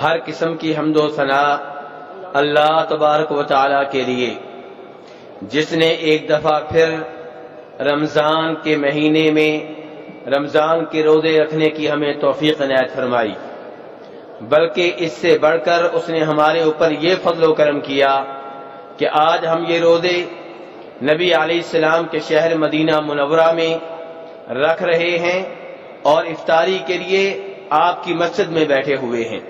ہر قسم کی حمد و ثنا اللہ تبارک و تعالی کے لیے، جس نے ایک دفعہ پھر رمضان کے مہینے میں رمضان کے روزے رکھنے کی ہمیں توفیق عنایت فرمائی، بلکہ اس سے بڑھ کر اس نے ہمارے اوپر یہ فضل و کرم کیا کہ آج ہم یہ روزے نبی علیہ السلام کے شہر مدینہ منورہ میں رکھ رہے ہیں اور افطاری کے لیے آپ کی مسجد میں بیٹھے ہوئے ہیں۔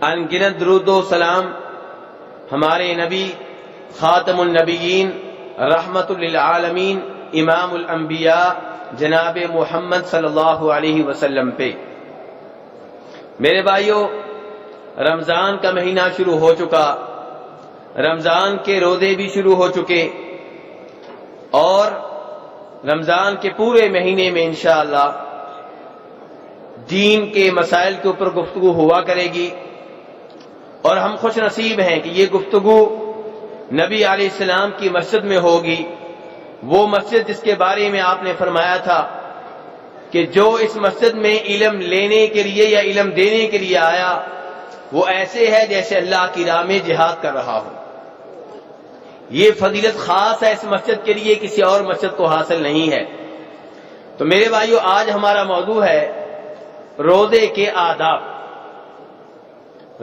ان گنت درود و سلام ہمارے نبی خاتم النبیین رحمت للعالمین امام الانبیاء جناب محمد صلی اللہ علیہ وسلم پہ۔ میرے بھائیو، رمضان کا مہینہ شروع ہو چکا، رمضان کے روزے بھی شروع ہو چکے، اور رمضان کے پورے مہینے میں انشاءاللہ دین کے مسائل کے اوپر گفتگو ہوا کرے گی، اور ہم خوش نصیب ہیں کہ یہ گفتگو نبی علیہ السلام کی مسجد میں ہوگی، وہ مسجد جس کے بارے میں آپ نے فرمایا تھا کہ جو اس مسجد میں علم لینے کے لیے یا علم دینے کے لیے آیا وہ ایسے ہے جیسے اللہ کی راہ میں جہاد کر رہا ہو۔ یہ فضیلت خاص ہے اس مسجد کے لیے، کسی اور مسجد کو حاصل نہیں ہے۔ تو میرے بھائیو، آج ہمارا موضوع ہے روزے کے آداب۔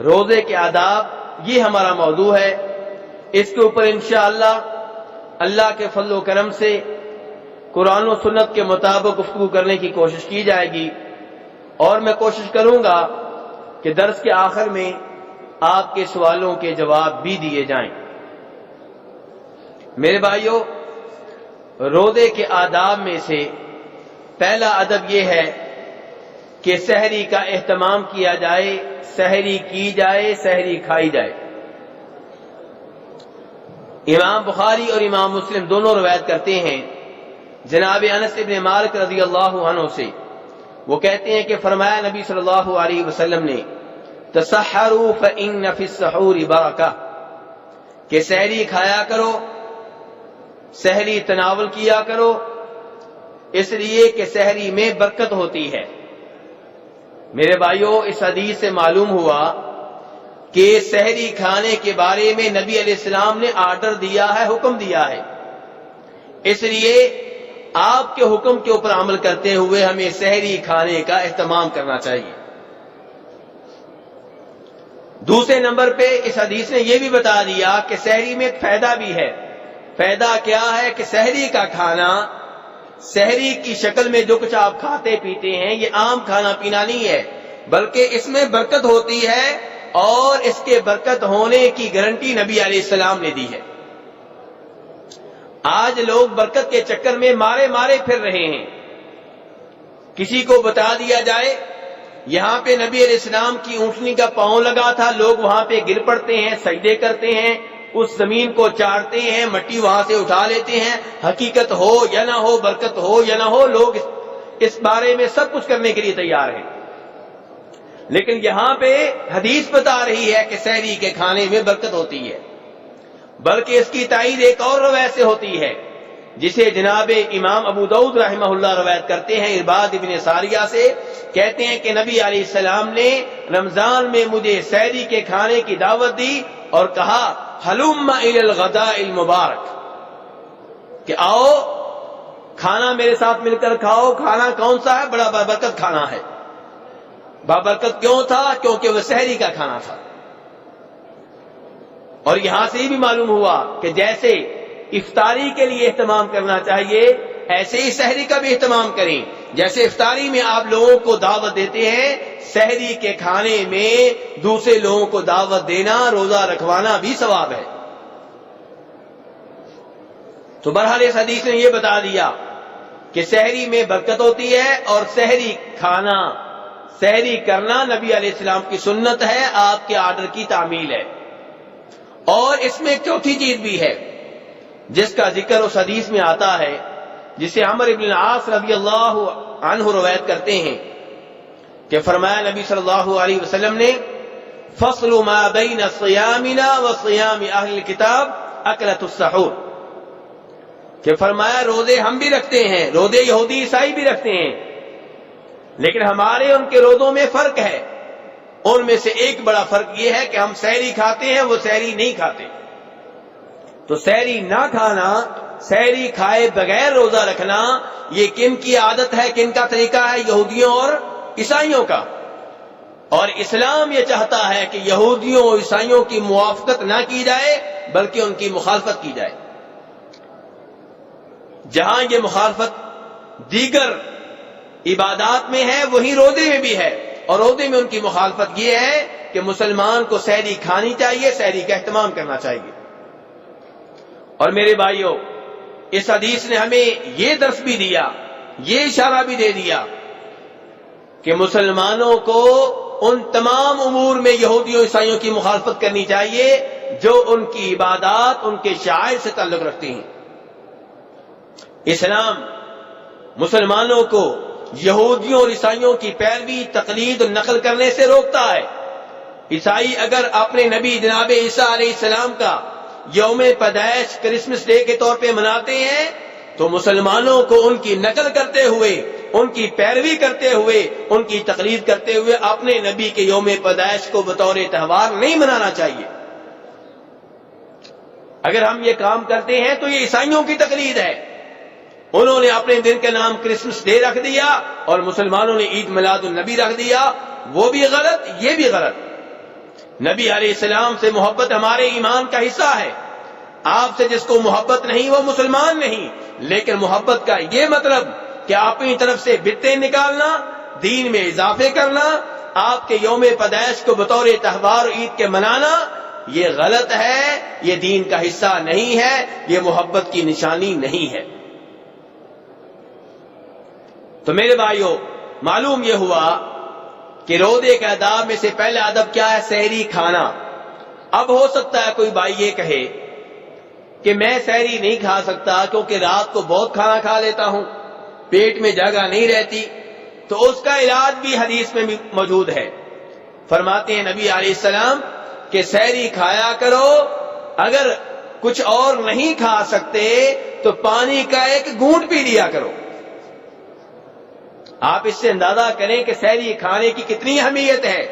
روزے کے آداب یہ ہمارا موضوع ہے۔ اس کے اوپر انشاءاللہ اللہ کے فضل و کرم سے قرآن و سنت کے مطابق گفتگو کرنے کی کوشش کی جائے گی، اور میں کوشش کروں گا کہ درس کے آخر میں آپ کے سوالوں کے جواب بھی دیے جائیں۔ میرے بھائیو، روزے کے آداب میں سے پہلا ادب یہ ہے کہ سحری کا اہتمام کیا جائے، سحری کی جائے، سحری کھائی جائے۔ امام بخاری اور امام مسلم دونوں روایت کرتے ہیں جناب انس ابن مالک رضی اللہ عنہ سے، وہ کہتے ہیں کہ فرمایا نبی صلی اللہ علیہ وسلم نے تسحروا فإن فی السحور برکہ، کہ سحری کھایا کرو، سحری تناول کیا کرو، اس لیے کہ سحری میں برکت ہوتی ہے۔ میرے بھائیو، اس حدیث سے معلوم ہوا کہ سحری کھانے کے بارے میں نبی علیہ السلام نے آرڈر دیا ہے، حکم دیا ہے، اس لیے آپ کے حکم کے اوپر عمل کرتے ہوئے ہمیں سحری کھانے کا اہتمام کرنا چاہیے۔ دوسرے نمبر پہ اس حدیث نے یہ بھی بتا دیا کہ سحری میں ایک فائدہ بھی ہے۔ فائدہ کیا ہے کہ سحری کا کھانا، سحری کی شکل میں جو کچھ آپ کھاتے پیتے ہیں یہ عام کھانا پینا نہیں ہے، بلکہ اس میں برکت ہوتی ہے، اور اس کے برکت ہونے کی گارنٹی نبی علیہ السلام نے دی ہے۔ آج لوگ برکت کے چکر میں مارے مارے پھر رہے ہیں۔ کسی کو بتا دیا جائے یہاں پہ نبی علیہ السلام کی اونٹنی کا پاؤں لگا تھا، لوگ وہاں پہ گر پڑتے ہیں، سجدے کرتے ہیں، اس زمین کو چاٹتے ہیں، مٹی وہاں سے اٹھا لیتے ہیں۔ حقیقت ہو یا نہ ہو، برکت ہو یا نہ ہو، لوگ اس بارے میں سب کچھ کرنے کے لیے تیار ہیں، لیکن یہاں پہ حدیث بتا رہی ہے کہ سحری کے کھانے میں برکت ہوتی ہے۔ بلکہ اس کی تائید ایک اور روایت سے ہوتی ہے جسے جناب امام ابو داؤد رحمہ اللہ روایت کرتے ہیں ارباد ابن ساریہ سے، کہتے ہیں کہ نبی علیہ السلام نے رمضان میں مجھے سحری کے کھانے کی دعوت دی اور کہا ہلم الی الغداء المبارک، کہ آؤ کھانا میرے ساتھ مل کر کھاؤ۔ کھانا کون سا ہے؟ بڑا بابرکت کھانا ہے۔ بابرکت کیوں تھا؟ کیونکہ وہ سحری کا کھانا تھا۔ اور یہاں سے یہ بھی معلوم ہوا کہ جیسے افطاری کے لیے اہتمام کرنا چاہیے، ایسے ہی سحری کا بھی اہتمام کریں۔ جیسے افطاری میں آپ لوگوں کو دعوت دیتے ہیں، سحری کے کھانے میں دوسرے لوگوں کو دعوت دینا، روزہ رکھوانا بھی ثواب ہے۔ تو بہرحال اس حدیث نے یہ بتا دیا کہ سحری میں برکت ہوتی ہے، اور سحری کھانا، سحری کرنا نبی علیہ السلام کی سنت ہے، آپ کے آرڈر کی تعمیل ہے۔ اور اس میں ایک چوتھی چیز بھی ہے جس کا ذکر اس حدیث میں آتا ہے، جسے عمر بن العاص رضی اللہ عنہ روایت کرتے ہیں کہ فرمایا نبی صلی اللہ علیہ وسلم نے فصل ما بین صیامنا و صیام اہل الکتاب اکلۃ السحور، کہ فرمایا روزے ہم بھی رکھتے ہیں، روزے یہودی عیسائی بھی رکھتے ہیں، لیکن ہمارے ان کے روزوں میں فرق ہے۔ ان میں سے ایک بڑا فرق یہ ہے کہ ہم سحری کھاتے ہیں، وہ سحری نہیں کھاتے۔ تو سحری نہ کھانا، سحری کھائے بغیر روزہ رکھنا، یہ کن کی عادت ہے، کن کا طریقہ ہے؟ یہودیوں اور عیسائیوں کا۔ اور اسلام یہ چاہتا ہے کہ یہودیوں اور عیسائیوں کی موافقت نہ کی جائے بلکہ ان کی مخالفت کی جائے۔ جہاں یہ مخالفت دیگر عبادات میں ہے وہیں روزے میں بھی ہے، اور روزے میں ان کی مخالفت یہ ہے کہ مسلمان کو سحری کھانی چاہیے، سحری کا اہتمام کرنا چاہیے۔ اور میرے بھائیوں، اس حدیث نے ہمیں یہ درس بھی دیا، یہ اشارہ بھی دے دیا کہ مسلمانوں کو ان تمام امور میں یہودیوں عیسائیوں کی مخالفت کرنی چاہیے جو ان کی عبادات، ان کے شعائر سے تعلق رکھتے ہیں۔ اسلام مسلمانوں کو یہودیوں اور عیسائیوں کی پیروی، تقلید اور نقل کرنے سے روکتا ہے۔ عیسائی اگر اپنے نبی جناب عیسیٰ علیہ السلام کا یوم پیدائش کرسمس ڈے کے طور پہ مناتے ہیں تو مسلمانوں کو ان کی نقل کرتے ہوئے، ان کی پیروی کرتے ہوئے، ان کی تقلید کرتے ہوئے اپنے نبی کے یوم پیدائش کو بطور تہوار نہیں منانا چاہیے۔ اگر ہم یہ کام کرتے ہیں تو یہ عیسائیوں کی تقلید ہے۔ انہوں نے اپنے دن کا نام کرسمس ڈے رکھ دیا اور مسلمانوں نے عید میلاد النبی رکھ دیا، وہ بھی غلط، یہ بھی غلط۔ نبی علیہ السلام سے محبت ہمارے ایمان کا حصہ ہے۔ آپ سے جس کو محبت نہیں وہ مسلمان نہیں، لیکن محبت کا یہ مطلب کہ اپنی طرف سے بدعتیں نکالنا، دین میں اضافے کرنا، آپ کے یوم پیدائش کو بطور تہوار عید کے منانا، یہ غلط ہے، یہ دین کا حصہ نہیں ہے، یہ محبت کی نشانی نہیں ہے۔ تو میرے بھائیوں، معلوم یہ ہوا کہ روزے کے آداب میں سے پہلا ادب کیا ہے؟ سحری کھانا۔ اب ہو سکتا ہے کوئی بھائی یہ کہے کہ میں سحری نہیں کھا سکتا کیونکہ رات کو بہت کھانا کھا لیتا ہوں، پیٹ میں جگہ نہیں رہتی، تو اس کا علاج بھی حدیث میں بھی موجود ہے۔ فرماتے ہیں نبی علیہ السلام کہ سحری کھایا کرو، اگر کچھ اور نہیں کھا سکتے تو پانی کا ایک گھونٹ پی لیا کرو۔ آپ اس سے اندازہ کریں کہ سحری کھانے کی کتنی اہمیت ہے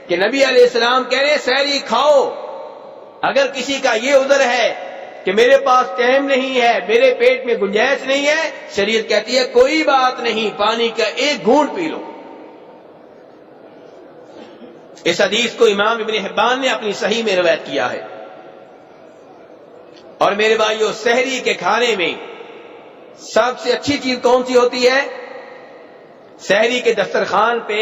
کہ نبی علیہ السلام کہہ رہے ہیں سحری کھاؤ۔ اگر کسی کا یہ عذر ہے کہ میرے پاس ٹائم نہیں ہے، میرے پیٹ میں گنجائش نہیں ہے، شریعت کہتی ہے کوئی بات نہیں، پانی کا ایک گھونٹ پی لو۔ اس حدیث کو امام ابن حبان نے اپنی صحیح میں روایت کیا ہے۔ اور میرے بھائیوں، سحری کے کھانے میں سب سے اچھی چیز کون سی ہوتی ہے؟ سحری کے دسترخوان پہ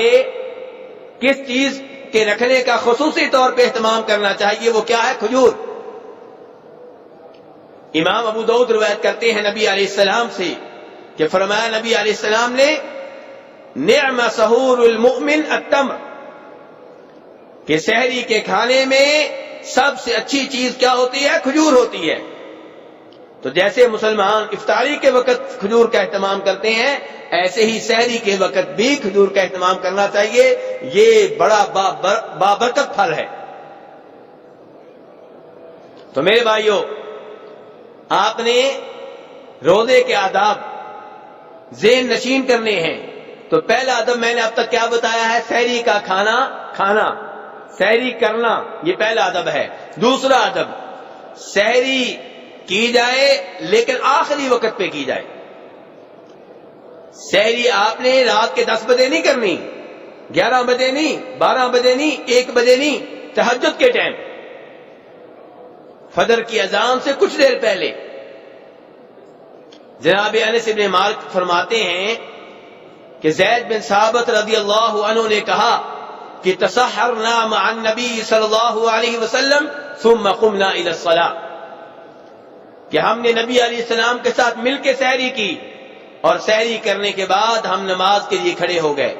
کس چیز کے رکھنے کا خصوصی طور پہ اہتمام کرنا چاہیے، وہ کیا ہے؟ کھجور۔ امام ابو داؤد روایت کرتے ہیں نبی علیہ السلام سے کہ فرمایا نبی علیہ السلام نے نعم سحور المؤمن التمر، کہ سحری کے کھانے میں سب سے اچھی چیز کیا ہوتی ہے؟ کھجور ہوتی ہے۔ تو جیسے مسلمان افطاری کے وقت کھجور کا اہتمام کرتے ہیں، ایسے ہی سحری کے وقت بھی کھجور کا اہتمام کرنا چاہیے۔ یہ بڑا بابرکت پھل ہے۔ تو میرے بھائیوں، آپ نے روزے کے آداب ذہن نشین کرنے ہیں۔ تو پہلا ادب میں نے اب تک کیا بتایا ہے؟ سحری کا کھانا، سحری کرنا، یہ پہلا ادب ہے۔ دوسرا ادب، سحری کی جائے لیکن آخری وقت پہ کی جائے۔ سحری آپ نے رات کے 10 بجے نہیں کرنی، 11 بجے نہیں، 12 بجے نہیں، 1 بجے نہیں، تہجد کے ٹائم، فجر کی اذان سے کچھ دیر پہلے۔ جناب انس بن مالک فرماتے ہیں کہ زید بن ثابت رضی اللہ عنہ نے کہا کہ تسحرنا مع النبی صلی اللہ علیہ وسلم ثم قمنا الى الصلاة، کہ ہم نے نبی علیہ السلام کے ساتھ مل کے سحری کی اور سحری کرنے کے بعد ہم نماز کے لیے کھڑے ہو گئے۔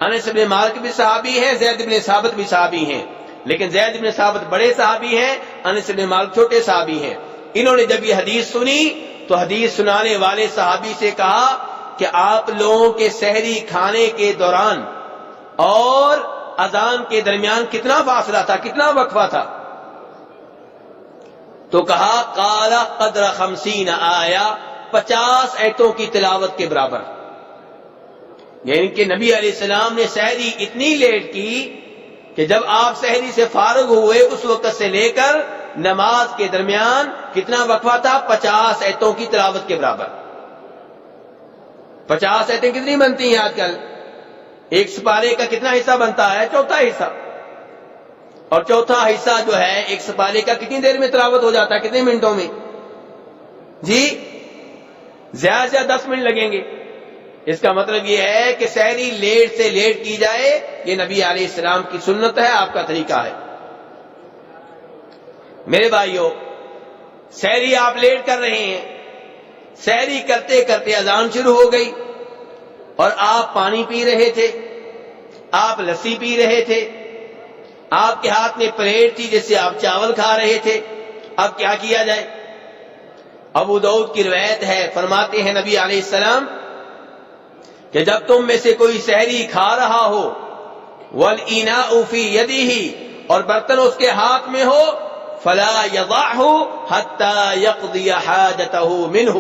انس بن مالک بھی صحابی ہیں، زید بن ثابت بھی صحابی ہیں، لیکن زید بن ثابت بڑے صحابی ہیں، انس بن مالک چھوٹے صحابی ہیں۔ انہوں نے جب یہ حدیث سنی تو حدیث سنانے والے صحابی سے کہا کہ آپ لوگوں کے سحری کھانے کے دوران اور اذان کے درمیان کتنا فاصلہ تھا، کتنا وقفہ تھا؟ تو کہا قال قدر 50 آیہ، 50 آیتوں کی تلاوت کے برابر۔ یعنی کہ نبی علیہ السلام نے سحری اتنی لیٹ کی کہ جب آپ سحری سے فارغ ہوئے اس وقت سے لے کر نماز کے درمیان کتنا وقفہ تھا؟ 50 آیتوں کی تلاوت کے برابر۔ 50 آیتیں کتنی بنتی ہیں آج کل؟ ایک سپارے کا کتنا حصہ بنتا ہے؟ چوتھا حصہ۔ اور چوتھا حصہ جو ہے ایک سپارے کا کتنی دیر میں تلاوت ہو جاتا ہے؟ کتنے منٹوں میں؟ جی زیادہ سے زیادہ 10 منٹ لگیں گے۔ اس کا مطلب یہ ہے کہ سحری لیٹ سے لیٹ کی جائے، یہ نبی علیہ السلام کی سنت ہے، آپ کا طریقہ ہے۔ میرے بھائیوں، سحری آپ لیٹ کر رہے ہیں، سحری کرتے کرتے اذان شروع ہو گئی اور آپ پانی پی رہے تھے، آپ لسی پی رہے تھے، آپ کے ہاتھ میں پلیٹ تھی جس سے آپ چاول کھا رہے تھے، اب کیا کیا جائے؟ ابو داؤد کی روایت ہے، فرماتے ہیں نبی علیہ السلام کہ جب تم میں سے کوئی سحری کھا رہا ہو وَالْإِنَاءُ فِي يَدِهِ، اور برتن اس کے ہاتھ میں ہو، فَلَا يَضَعْهُ حَتَّى يَقْضِيَ حَاجَتَهُ مِنْهُ،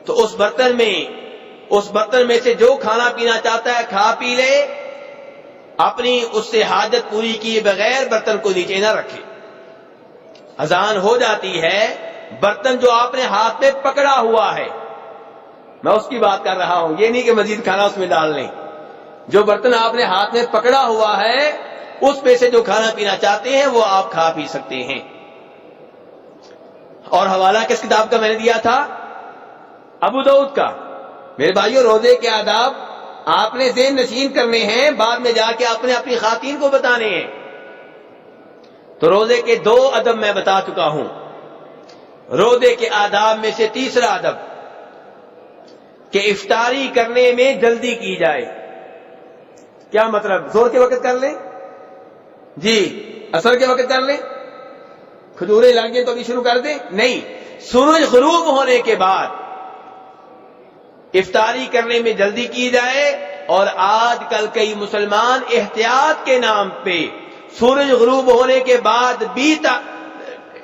تو اس برتن میں سے جو کھانا پینا چاہتا ہے کھا پی لے، اپنی اس سے حاجت پوری کیے بغیر برتن کو نیچے نہ رکھے۔ اذان ہو جاتی ہے، برتن جو آپ نے ہاتھ میں پکڑا ہوا ہے، میں اس کی بات کر رہا ہوں، یہ نہیں کہ مزید کھانا اس میں ڈال لیں، جو برتن آپ نے ہاتھ میں پکڑا ہوا ہے اس میں سے جو کھانا پینا چاہتے ہیں وہ آپ کھا پی سکتے ہیں۔ اور حوالہ کس کتاب کا میں نے دیا تھا؟ ابو داؤد کا۔ میرے بھائیوں، روزے کے آداب آپ نے ذہن نشین کرنے ہیں، بعد میں جا کے آپ نے اپنی خواتین کو بتانے ہیں۔ تو روزے کے 2 ادب میں بتا چکا ہوں۔ روزے کے آداب میں سے تیسرا ادب کہ افطاری کرنے میں جلدی کی جائے۔ کیا مطلب؟ زور کے وقت کر لیں؟ جی عصر کے وقت کر لیں؟ کھجوریں لگ جائیں تو ابھی شروع کر دیں؟ نہیں، سورج غروب ہونے کے بعد افطاری کرنے میں جلدی کی جائے۔ اور آج کل کئی مسلمان احتیاط کے نام پہ سورج غروب ہونے کے بعد بھی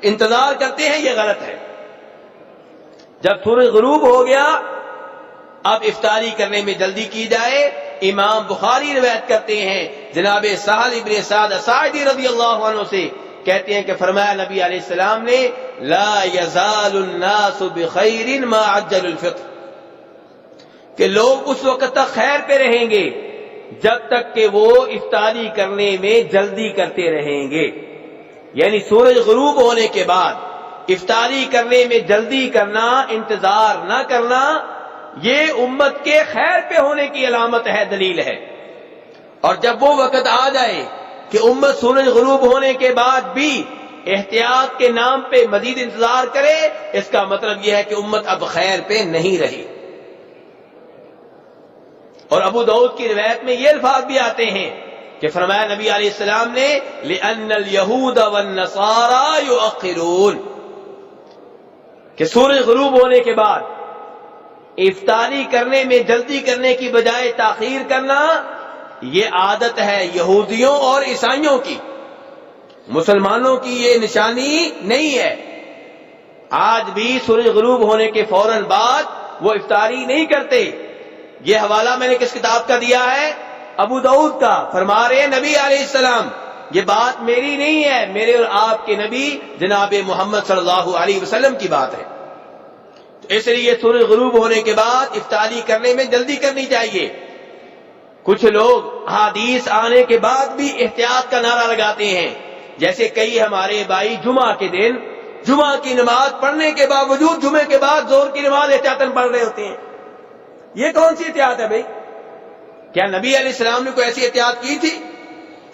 انتظار کرتے ہیں، یہ غلط ہے۔ جب سورج غروب ہو گیا اب افطاری کرنے میں جلدی کی جائے۔ امام بخاری روایت کرتے ہیں جناب سہل ابن سعد ساعدی رضی اللہ عنہ سے، کہتے ہیں کہ فرمایا نبی علیہ السلام نے لا یزال الناس بخیر ما عجل الفطر، کہ لوگ اس وقت تک خیر پہ رہیں گے جب تک کہ وہ افطاری کرنے میں جلدی کرتے رہیں گے۔ یعنی سورج غروب ہونے کے بعد افطاری کرنے میں جلدی کرنا، انتظار نہ کرنا، یہ امت کے خیر پہ ہونے کی علامت ہے، دلیل ہے۔ اور جب وہ وقت آ جائے کہ امت سورج غروب ہونے کے بعد بھی احتیاط کے نام پہ مزید انتظار کرے، اس کا مطلب یہ ہے کہ امت اب خیر پہ نہیں رہی۔ اور ابو داؤد کی روایت میں یہ الفاظ بھی آتے ہیں کہ فرمایا نبی علیہ السلام نے لِأَنَّ الْيَهُودَ وَالنَّصَارَى يُؤَخِّرُونَ، کہ سورج غروب ہونے کے بعد افطاری کرنے میں جلدی کرنے کی بجائے تاخیر کرنا، یہ عادت ہے یہودیوں اور عیسائیوں کی، مسلمانوں کی یہ نشانی نہیں ہے۔ آج بھی سورج غروب ہونے کے فوراً بعد وہ افطاری نہیں کرتے۔ یہ حوالہ میں نے کس کتاب کا دیا ہے؟ ابو داؤد کا۔ فرما رہے ہیں نبی علیہ السلام، یہ بات میری نہیں ہے، میرے اور آپ کے نبی جناب محمد صلی اللہ علیہ وسلم کی بات ہے۔ تو اس لیے سورج غروب ہونے کے بعد افطاری کرنے میں جلدی کرنی چاہیے۔ کچھ لوگ حدیث آنے کے بعد بھی احتیاط کا نعرہ لگاتے ہیں، جیسے کئی ہمارے بھائی جمعہ کے دن جمعہ کی نماز پڑھنے کے باوجود جمعے کے بعد زور کی نماز احتیاطاً پڑھ رہے ہوتے ہیں۔ یہ کون سی احتیاط ہے بھائی؟ کیا نبی علیہ السلام نے کوئی ایسی احتیاط کی تھی؟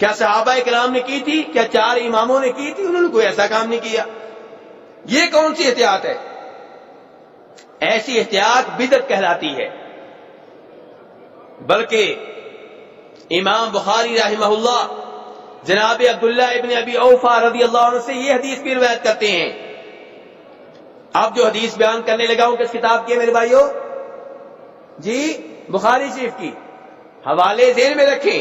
کیا صحابہ کرام نے کی تھی؟ کیا 4 اماموں نے کی تھی؟ انہوں نے کوئی ایسا کام نہیں کیا۔ یہ کون سی احتیاط ہے؟ ایسی احتیاط بدعت کہلاتی ہے۔ بلکہ امام بخاری رحمہ اللہ جناب عبداللہ ابن ابی اوفا رضی اللہ عنہ سے یہ حدیث بھی روایت کرتے ہیں۔ اب جو حدیث بیان کرنے لگا ہوں کس کتاب کی ہے میرے بھائیوں؟ جی بخاری شریف کی۔ حوالے ذہن میں رکھیں۔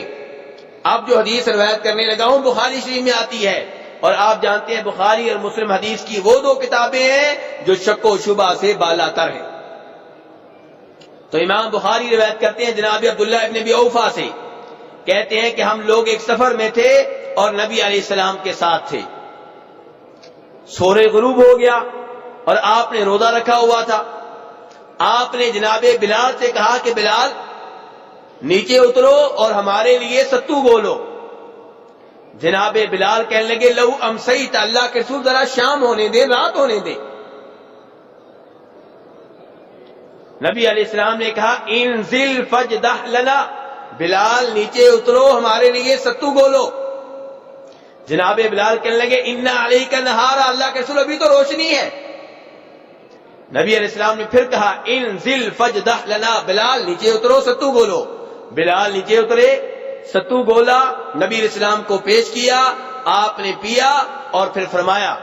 اب جو حدیث روایت کرنے لگا ہوں بخاری شریف میں آتی ہے، اور آپ جانتے ہیں بخاری اور مسلم حدیث کی وہ 2 کتابیں ہیں جو شک و شبہ سے بالا تر ہیں۔ تو امام بخاری روایت کرتے ہیں جناب عبداللہ ابن ابی اوفا سے کہتے ہیں کہ ہم لوگ ایک سفر میں تھے اور نبی علیہ السلام کے ساتھ تھے. سورج غروب ہو گیا اور آپ نے روزہ رکھا ہوا تھا. آپ نے جناب بلال سے کہا کہ بلال نیچے اترو اور ہمارے لیے ستو بولو. جناب بلال کہنے لگے لو امسیت، اللہ کے رسول ذرا شام ہونے دے، رات ہونے دے. نبی علیہ السلام نے کہا انزل فجدہ لنا، بلال نیچے اترو ہمارے لیے ستو بولو. جناب بلال کہنے لگے انا علیک نہارا، اللہ کے رسول ابھی تو روشنی ہے. نبی علیہ السلام نے پھر کہا انزل فجدہ لنا، بلال نیچے اترو ستو بولو. بلال نیچے اترے، ستو گولا، نبی علیہ السلام کو پیش کیا، آپ نے پیا اور پھر فرمایا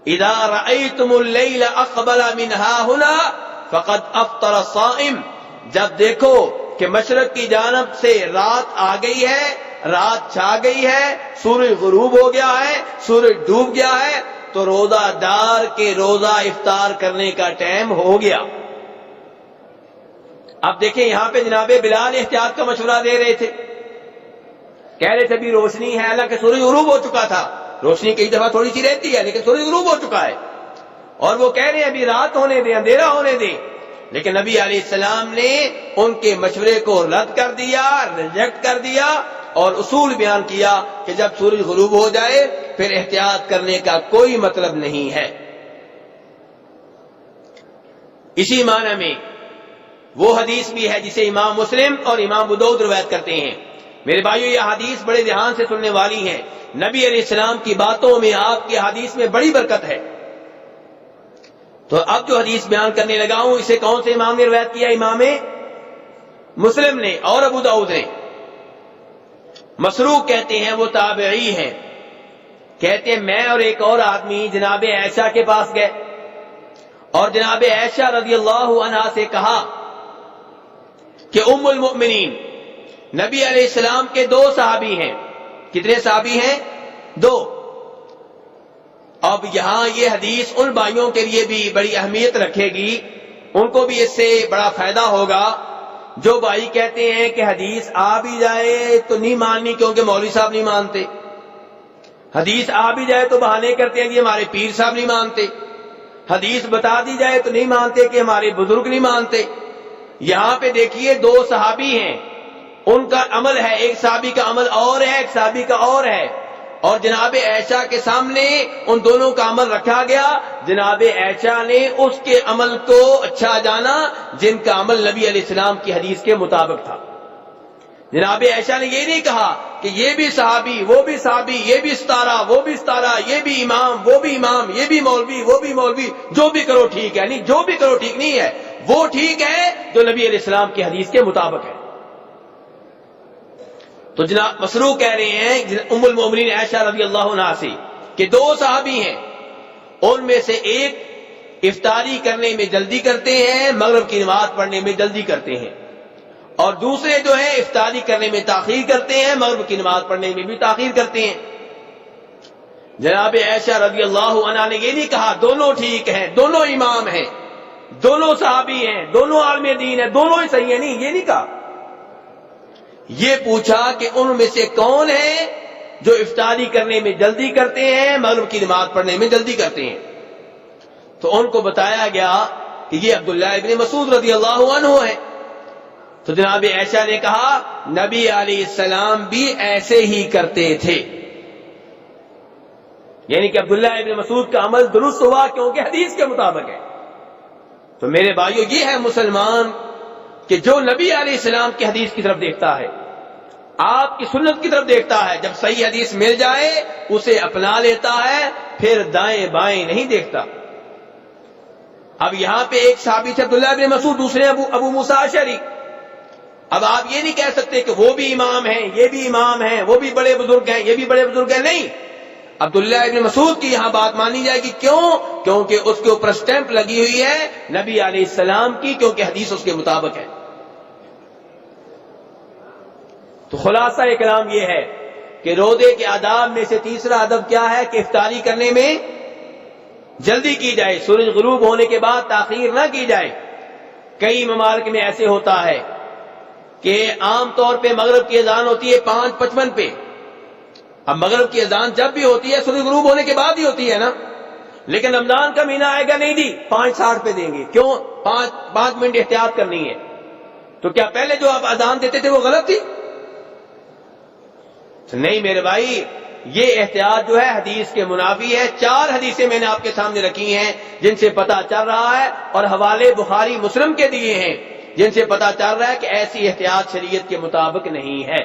اذا رأیتم اللیل اقبل من ہاہنا فقد افطر الصائم، جب دیکھو کہ مشرق کی جانب سے رات آ گئی ہے، رات چھا گئی ہے، سورج غروب ہو گیا ہے، سورج ڈوب گیا ہے، تو روزہ دار کے روزہ افطار کرنے کا ٹائم ہو گیا. اب دیکھیں یہاں پہ جناب بلال احتیاط کا مشورہ دے رہے تھے، کہہ رہے تھے بھی روشنی ہے، اللہ کے سورج غروب ہو چکا تھا. روشنی کئی دفعہ تھوڑی سی رہتی ہے لیکن سورج غروب ہو چکا ہے، اور وہ کہہ رہے ہیں ابھی رات ہونے دیں، اندھیرا ہونے دیں. لیکن نبی علیہ السلام نے ان کے مشورے کو رد کر دیا، ریجیکٹ کر دیا، اور اصول بیان کیا کہ جب سورج غروب ہو جائے پھر احتیاط کرنے کا کوئی مطلب نہیں ہے. اسی معنی میں وہ حدیث بھی ہے جسے امام مسلم اور امام ابو داؤد روایت کرتے ہیں. میرے بھائیو یہ حدیث بڑے دھیان سے سننے والی ہے. نبی علیہ السلام کی باتوں میں، آپ کی حدیث میں بڑی برکت ہے. تو اب جو حدیث بیان کرنے لگا ہوں اسے کون سے امام نے روایت کیا؟ امام مسلم نے اور ابو داؤد نے. مسروق کہتے ہیں وہ تابعی ہیں، کہتے ہیں میں اور ایک اور آدمی جناب عائشہ کے پاس گئے اور جناب عائشہ رضی اللہ عنہا سے کہا کہ ام المؤمنین، نبی علیہ السلام کے دو صحابی ہیں. کتنے صحابی ہیں؟ دو. اب یہاں یہ حدیث ان بھائیوں کے لیے بھی بڑی اہمیت رکھے گی، ان کو بھی اس سے بڑا فائدہ ہوگا جو بھائی کہتے ہیں کہ حدیث آ بھی جائے تو نہیں ماننی کیونکہ مولوی صاحب نہیں مانتے، حدیث آ بھی جائے تو بہانے کرتے ہیں کہ ہمارے پیر صاحب نہیں مانتے، حدیث بتا دی جائے تو نہیں مانتے کہ ہمارے بزرگ نہیں مانتے. یہاں پہ دیکھیے دو صحابی ہیں، ان کا عمل ہے، ایک صحابی کا عمل اور ہے، ایک صحابی کا اور ہے، اور جناب عائشہ کے سامنے ان دونوں کا عمل رکھا گیا. جناب عائشہ نے اس کے عمل کو اچھا جانا جن کا عمل نبی علیہ السلام کی حدیث کے مطابق تھا. جناب عائشہ نے یہ نہیں کہا کہ یہ بھی صحابی، وہ بھی صحابی، یہ بھی ستارہ، وہ بھی ستارہ، یہ بھی امام، وہ بھی امام، یہ بھی مولوی، وہ بھی مولوی، جو بھی کرو ٹھیک ہے. نہیں، جو بھی کرو ٹھیک نہیں ہے، وہ ٹھیک ہے جو نبی علیہ السلام کی حدیث کے مطابق ہے. تو جناب مسروق کہہ رہے ہیں ام المومنین عائشہ رضی اللہ عنہا سے کہ دو صحابی ہیں، ان میں سے ایک افطاری کرنے میں جلدی کرتے ہیں، مغرب کی نماز پڑھنے میں جلدی کرتے ہیں، اور دوسرے جو ہیں افطاری کرنے میں تاخیر کرتے ہیں، مغرب کی نماز پڑھنے میں بھی تاخیر کرتے ہیں. جناب عائشہ رضی اللہ عنہا نے یہ نہیں کہا دونوں ٹھیک ہیں، دونوں امام ہیں، دونوں صحابی ہیں، دونوں عالم دین ہیں، دونوں ہی صحیح ہیں. نہیں، یہ نہیں کہا. یہ پوچھا کہ ان میں سے کون ہے جو افطاری کرنے میں جلدی کرتے ہیں، مغرب کی نماز پڑھنے میں جلدی کرتے ہیں. تو ان کو بتایا گیا کہ یہ عبداللہ ابن مسعود رضی اللہ عنہ ہے. تو جناب عائشہ نے کہا نبی علیہ السلام بھی ایسے ہی کرتے تھے، یعنی کہ عبداللہ ابن مسعود کا عمل درست ہوا کیونکہ حدیث کے مطابق ہے. تو میرے بھائیو یہ ہے مسلمان کہ جو نبی علیہ السلام کی حدیث کی طرف دیکھتا ہے، آپ کی سنت کی طرف دیکھتا ہے، جب صحیح حدیث مل جائے اسے اپنا لیتا ہے، پھر دائیں بائیں نہیں دیکھتا. اب یہاں پہ ایک صحابی تھے عبداللہ بن مسعود، دوسرے ابو موسیٰ اشعری. اب آپ یہ نہیں کہہ سکتے کہ وہ بھی امام ہیں، یہ بھی امام ہیں، وہ بھی بڑے بزرگ ہیں، یہ بھی بڑے بزرگ ہیں. نہیں، عبداللہ ابن مسعود کی یہاں بات مانی جائے گی. کیوں؟ کیونکہ اس کے اوپر سٹیمپ لگی ہوئی ہے نبی علیہ السلام کی، کیونکہ حدیث اس کے مطابق ہے. تو خلاصہ کلام یہ ہے کہ روزے کے آداب میں سے تیسرا ادب کیا ہے کہ افطاری کرنے میں جلدی کی جائے، سورج غروب ہونے کے بعد تاخیر نہ کی جائے. کئی ممالک میں ایسے ہوتا ہے کہ عام طور پہ مغرب کی اذان ہوتی ہے 5:55 پہ. اب مغرب کی اذان جب بھی ہوتی ہے سورج غروب ہونے کے بعد ہی ہوتی ہے نا, لیکن رمضان کا مہینہ آئے گا نہیں جی 5:60 پہ دیں گے. کیوں؟ 5 منٹ احتیاط کرنی ہے. تو کیا پہلے جو آپ اذان دیتے تھے وہ غلط تھی؟ نہیں میرے بھائی, یہ احتیاط جو ہے حدیث کے منافی ہے. 4 حدیثیں میں نے آپ کے سامنے رکھی ہیں جن سے پتہ چل رہا ہے, اور حوالے بخاری مسلم کے دیے ہیں جن سے پتہ چل رہا ہے کہ ایسی احتیاط شریعت کے مطابق نہیں ہے.